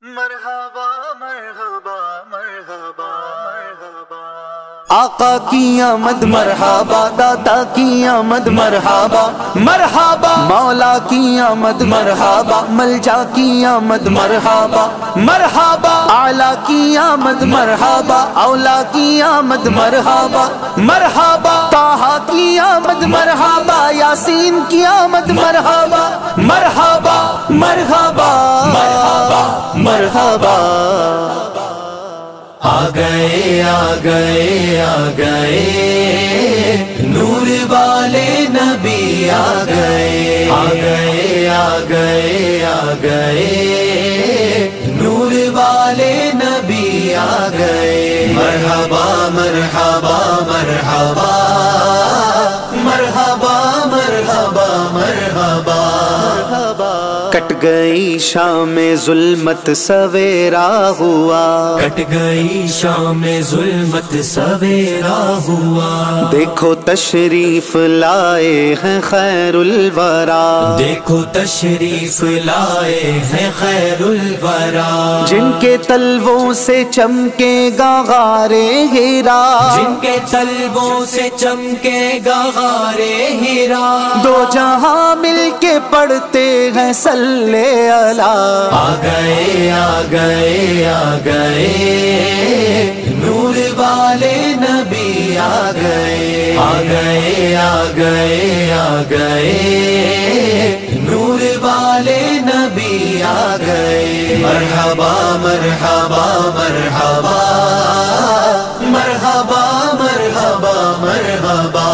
مرحبا مرحبا مرحبا مرحبا آقا کی آمد مرحبا، داتا کی آمد مرحبا مرحبا، مولا کی آمد مرحبا، ملجا کی آمد مرحبا مرحبا، اعلیٰ کی آمد مرحبا، اولا کی آمد مرحبا مرحبا، طٰہٰ کی آمد مرحبا، یاسین کی آمد مرحبا مرحبا مرحبا مرحبا مرحبا۔ آ گئے آ گئے آ گئے نور والے نبی آ گئے، آ گئے آ گئے آ گئے نور والے نبی آ گئے۔ مرحبا مرحبا مرحبا مرحبا مرحبا مرحبا۔ کٹ گئی شام ظلمت سویرا ہوا، کٹ گئی شام ظلمت سویرا ہوا، دیکھو تشریف لائے ہیں خیر الورا، دیکھو تشریف لائے ہیں خیر الورا، جن کے تلووں سے چمکے گا غار ہیرا، جن کے تلووں سے چمکے گا غار ہیرا، دو جہاں مل کے پڑھتے ہیں صلی اللہ۔ آ گئے آ گئے آ گئے نور والے نبی آ گئے، آ گئے آ گئے آ گئے نور والے نبی آ گئے۔ مرحبا مرحبا مرحبا مرحبا مرحبا مرحبا۔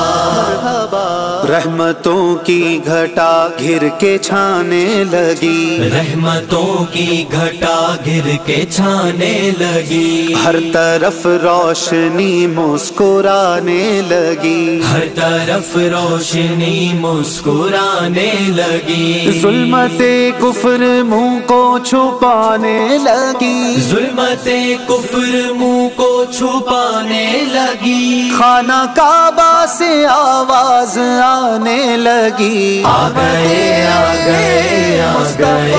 رحمتوں کی گھٹا گھر کے چھانے لگی، رحمتوں کی گھٹا گر کے چھانے لگی، ہر طرف روشنی مسکرانے لگی، ہر طرف روشنی مسکرانے لگی، ظلمت کفر منہ کو چھپانے لگی، ظلمت کفر منہ کو چھپانے لگی، خانہ کعبہ سے آواز آنے لگی۔ آ گئے آ گئے آ گئے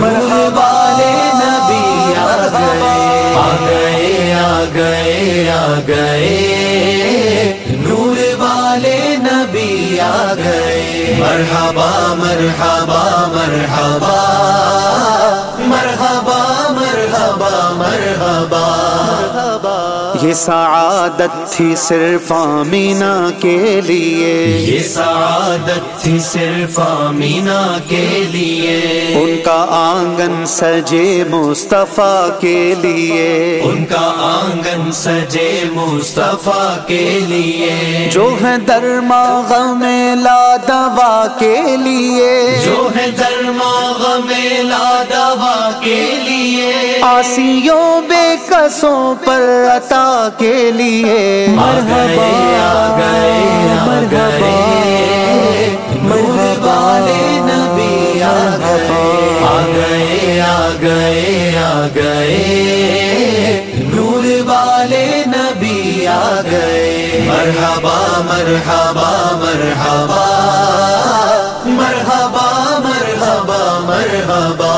مرحبا والے نبی آ گئے، آ گئے آ گئے آ گئے نور والے نبی آ گئے۔ مرحبا مرحبا مرحبا مرحبا مرحبا مرحبا۔ یہ سعادت تھی صرف آمینہ کے لیے، یہ سعادت تھی صرف آمینہ کے لیے، ان کا آنگن سجے مصطفیٰ کے لیے، ان کا آنگن سجے مصطفیٰ کے لیے، جو ہے درماغ میں لا دوا کے لیے، جو ہے درماغ میں لا دوا کے لیے، آسیوں بے کسوں پر عطا کے لیے۔ مرحبا آ گئے آ گئے نور والے نبی آ گئے، آ گئے آ گئے آ گئے نور والے نبی آ گئے۔ مرحبا مرحبا مرحبا مرحبا مرحبا مرحبا۔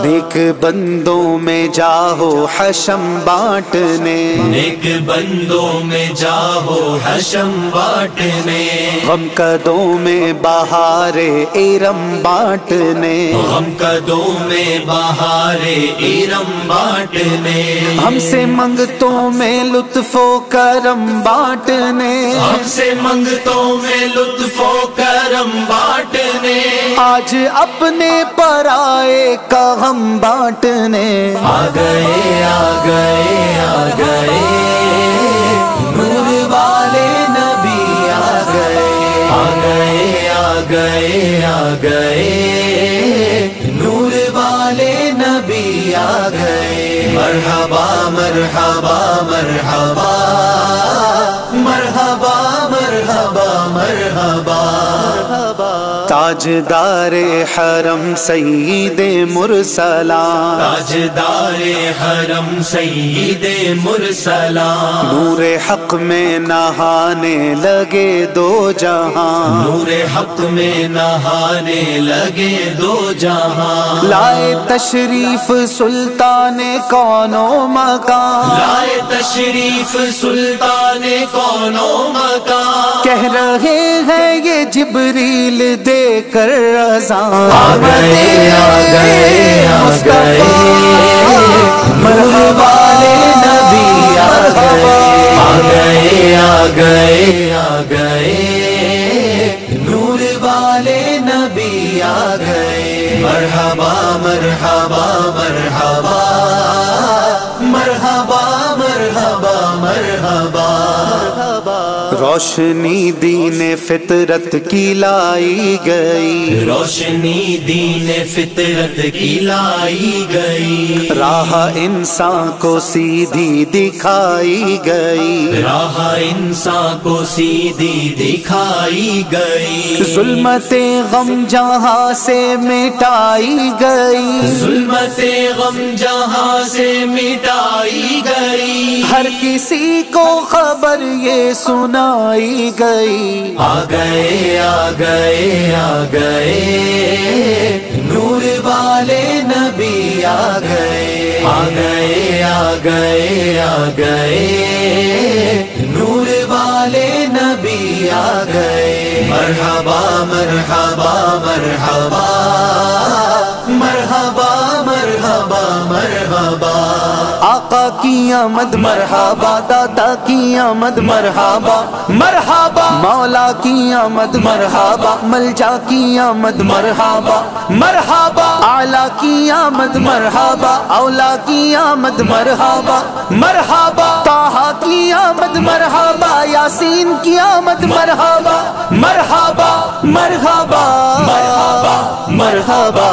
نیک بندوں میں جاہو حشم بانٹنے، نیک بندوں میں جاہو حشم بانٹنے، غم قدوں میں بہار ارم بانٹنے، غم قدوں میں بہار ارم بانٹنے، ہم سے منگتوں میں لطف و کرم بانٹنے، ہم سے منگتوں میں لطف و کرم بانٹنے، آج اپنے پرائے کا غم بانٹنے۔ آ گئے آ گئے آ گئے نور والے نبی آ گئے، آ گئے آ گئے آ گئے نور والے نبی آ گئے۔ مرحبا مرحبا مرحبا مرحبا مرحبا مرحبا۔ تاجدار حرم سید مرسلان، تاجدار حرم سید مرسلان، نور حق میں نہانے لگے دو جہاں، نور حق میں نہانے لگے دو جہاں، لائے تشریف سلطان کون و مکان، لائے تشریف سلطان کون و مکان، کہہ رہے ہیں یہ جبریل دے کر اذان، آ گئے آ گئے آ گئے مرحبا والے نبی آ گئے آ گئے آ گئے نور والے نبی آ گئے، مرحبا مرحبا مرحبا مرحبا مرحبا مرحبا، روشنی دین فطرت کی لائی گئی، روشنی دین فطرت کی لائی گئی، راہ انسان کو سیدھی دکھائی گئی، راہ انسان کو سیدھی دکھائی گئی، ظلمت غم جہاں سے مٹائی گئی، ظلمت غم جہاں سے مٹائی گئی، ہر کسی کو خبر یہ سنائی گئی، آ گئے آ گئے آ گئے نور والے نبی آ گئے، آ گئے آ گئے آ گئے نور والے نبی آ گئے، مرحبا مرحبا مرحبا مرحبا مرحبا مرحبا، آقا کی آمد مرحبا، دادا کی آمد مرحبا مرحبا، مولا کی آمد مرحبا، ملجا کی آمد مرحبا مرحبا، اعلیٰ کی آمد مرحبا، اولا کی آمد مرحبا مرحبا، طٰہٰ کی آمد مرحبا، یاسین کی آمد مرحبا مرحبا مرحبا مرحبا مرحبا۔